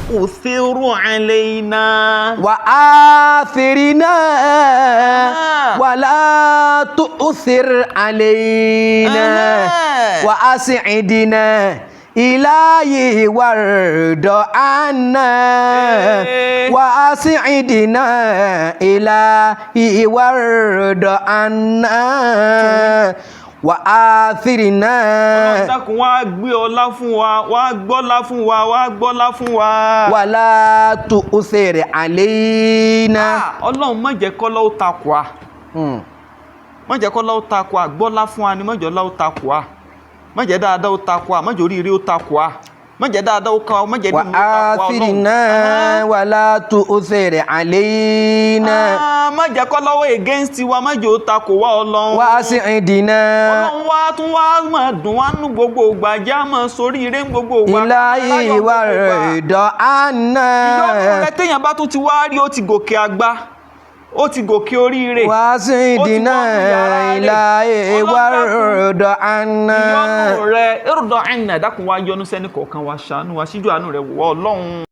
تؤثر علينا وآثرنا ولا تؤثر علينا وأسعدنا إلهي وارض عنا وأسعدنا إلهي وارض عنا وآثرنا. dákun wá gbé ọlá fún wa, wá gbọ́lá fún wa, wá gbọ́lá fún wa. ولا تؤثر علينا. Ọlọ́run má jẹ́ kọ́lá ó takò wá. Má jẹ́ kọ́lá ó takò wá, gbọ́lá fún wa ni má jẹ́ ọlá ó takò wá. Má jẹ́ dáadáa ó takò wá, má jẹ́ oríire ó takò wá. Má jẹ́ dáadáa ó ká wa, má jẹ́ nínú ó takò wá Ọlọ́run. وآثرنا ولا تؤثر علينا. Má jẹ́ kọ́lá ó against wa, má jẹ́ ó takò wá Ọlọ́run. وأسعدنا Ọlọ́run wá tún wá máa dùn wá nú gbogbo ìgbà, jẹ́ á máa soríire ní gbogbo ìgbà. إلهي وارض عنا. Ìyọ́nú rẹ téèyàn bá tún ti wá rí, ó ti gòkè àgbà, ó ti gòkè oríire. وأسعدنا إلهي وارض عنا. Ìyọ́nú rẹ irda anna, dákun wá yọ́nú sẹ́ni kọ̀ọ̀kan wa, ṣàánú wa, síjú àánú rẹ wò wá Ọlọ́run.